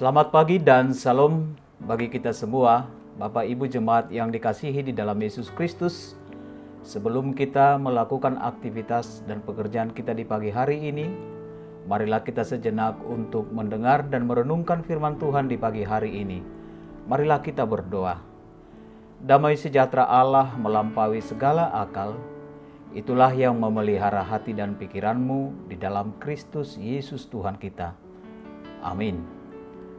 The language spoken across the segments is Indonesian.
Selamat pagi dan salam bagi kita semua, Bapak Ibu Jemaat yang dikasihi di dalam Yesus Kristus. Sebelum kita melakukan aktivitas dan pekerjaan kita di pagi hari ini, marilah kita sejenak untuk mendengar dan merenungkan firman Tuhan di pagi hari ini. Marilah kita berdoa. Damai sejahtera Allah melampaui segala akal, itulah yang memelihara hati dan pikiranmu di dalam Kristus Yesus Tuhan kita. Amin.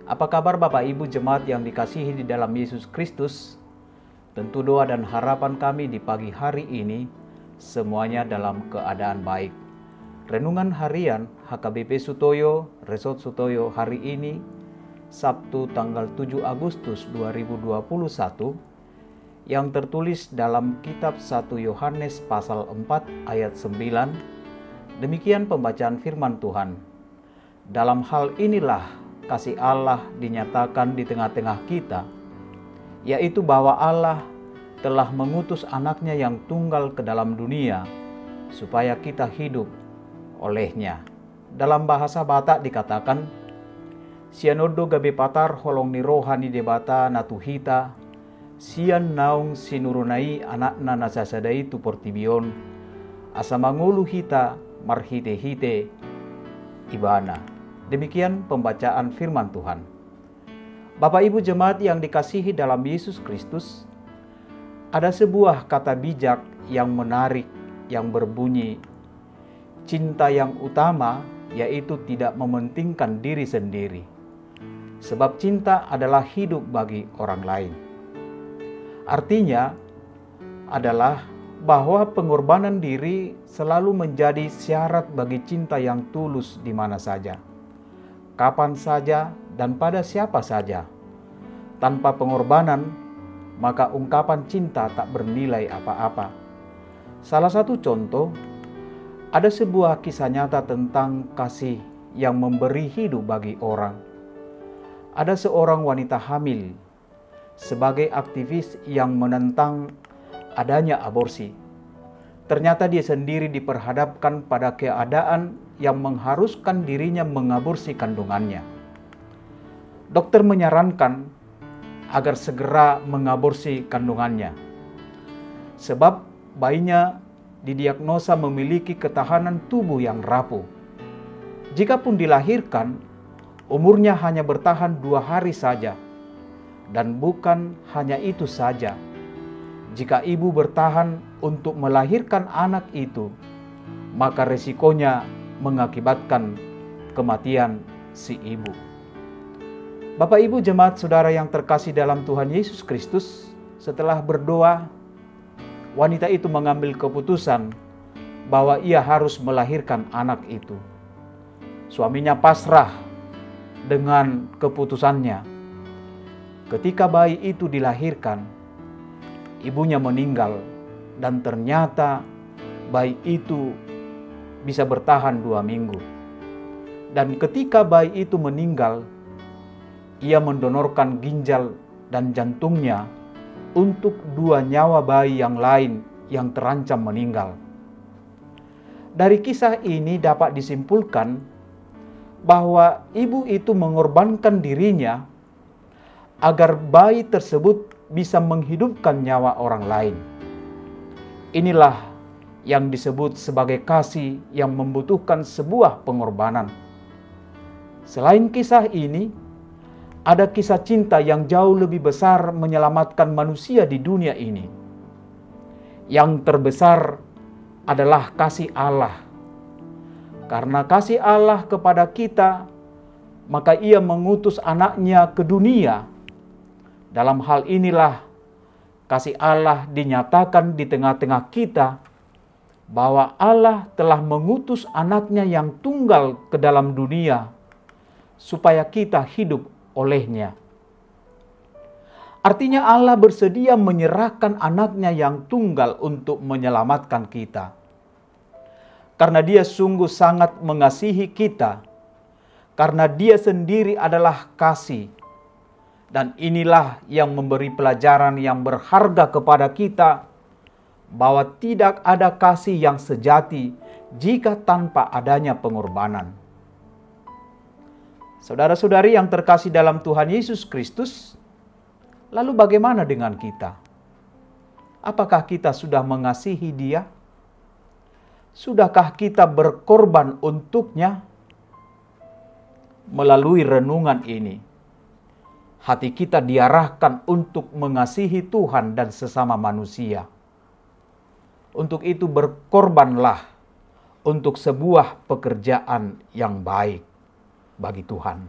Apa kabar Bapak Ibu Jemaat yang dikasihi di dalam Yesus Kristus? Tentu doa dan harapan kami di pagi hari ini semuanya dalam keadaan baik. Renungan harian HKBP Sutoyo, Resort Sutoyo hari ini, Sabtu tanggal 7 Agustus 2021, yang tertulis dalam kitab 1 Yohanes pasal 4 ayat 9. Demikian pembacaan firman Tuhan. Dalam hal inilah kasih Allah dinyatakan di tengah-tengah kita, yaitu bahwa Allah telah mengutus anaknya yang tunggal ke dalam dunia, supaya kita hidup olehnya. Dalam bahasa Batak dikatakan, Sianodo gabe patar holong ni rohani debata natuhita, sian naung sinurunai anakna nasasadai tu portibion, asa mangulu hita marhite-hite ibana. Demikian pembacaan firman Tuhan. Bapak Ibu Jemaat yang dikasihi dalam Yesus Kristus, ada sebuah kata bijak yang menarik yang berbunyi, cinta yang utama yaitu tidak mementingkan diri sendiri. Sebab cinta adalah hidup bagi orang lain. Artinya adalah bahwa pengorbanan diri selalu menjadi syarat bagi cinta yang tulus di mana saja, kapan saja, dan pada siapa saja. Tanpa pengorbanan, maka ungkapan cinta tak bernilai apa-apa. Salah satu contoh, ada sebuah kisah nyata tentang kasih yang memberi hidup bagi orang. Ada seorang wanita hamil sebagai aktivis yang menentang adanya aborsi. Ternyata dia sendiri diperhadapkan pada keadaan yang mengharuskan dirinya mengaborsi kandungannya. Dokter menyarankan agar segera mengaborsi kandungannya, sebab bayinya didiagnosa memiliki ketahanan tubuh yang rapuh. Jikapun dilahirkan, umurnya hanya bertahan 2 hari saja. Dan bukan hanya itu saja, jika ibu bertahan untuk melahirkan anak itu, maka resikonya mengakibatkan kematian si ibu. Bapak Ibu Jemaat Saudara yang terkasih dalam Tuhan Yesus Kristus, setelah berdoa, wanita itu mengambil keputusan bahwa ia harus melahirkan anak itu. Suaminya pasrah dengan keputusannya. Ketika bayi itu dilahirkan, ibunya meninggal dan ternyata bayi itu bisa bertahan 2 minggu. Dan ketika bayi itu meninggal, ia mendonorkan ginjal dan jantungnya untuk 2 nyawa bayi yang lain yang terancam meninggal. Dari kisah ini dapat disimpulkan bahwa ibu itu mengorbankan dirinya agar bayi tersebut bisa menghidupkan nyawa orang lain. Inilah yang disebut sebagai kasih yang membutuhkan sebuah pengorbanan. Selain kisah ini, ada kisah cinta yang jauh lebih besar menyelamatkan manusia di dunia ini. Yang terbesar adalah kasih Allah. Karena kasih Allah kepada kita, maka Ia mengutus anaknya ke dunia. Dalam hal inilah kasih Allah dinyatakan di tengah-tengah kita, bahwa Allah telah mengutus anaknya yang tunggal ke dalam dunia, supaya kita hidup olehnya. Artinya Allah bersedia menyerahkan anaknya yang tunggal untuk menyelamatkan kita. Karena Dia sungguh sangat mengasihi kita, karena Dia sendiri adalah kasih. Dan inilah yang memberi pelajaran yang berharga kepada kita, bahwa tidak ada kasih yang sejati jika tanpa adanya pengorbanan. Saudara-saudari yang terkasih dalam Tuhan Yesus Kristus, lalu bagaimana dengan kita? Apakah kita sudah mengasihi Dia? Sudahkah kita berkorban untuknya? Melalui renungan ini, hati kita diarahkan untuk mengasihi Tuhan dan sesama manusia. Untuk itu berkorbanlah untuk sebuah pekerjaan yang baik bagi Tuhan.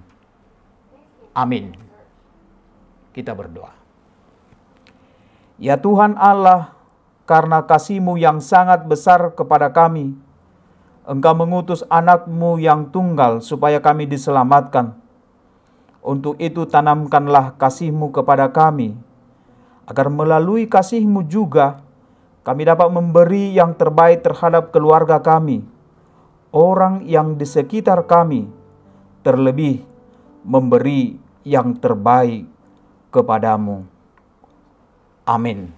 Amin. Kita berdoa. Ya Tuhan Allah, karena kasih-Mu yang sangat besar kepada kami, Engkau mengutus anak-Mu yang tunggal supaya kami diselamatkan. Untuk itu tanamkanlah kasih-Mu kepada kami, agar melalui kasih-Mu juga kami dapat memberi yang terbaik terhadap keluarga kami, orang yang di sekitar kami, terlebih memberi yang terbaik kepadamu. Amin.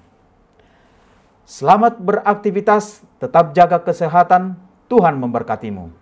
Selamat beraktivitas, tetap jaga kesehatan, Tuhan memberkatimu.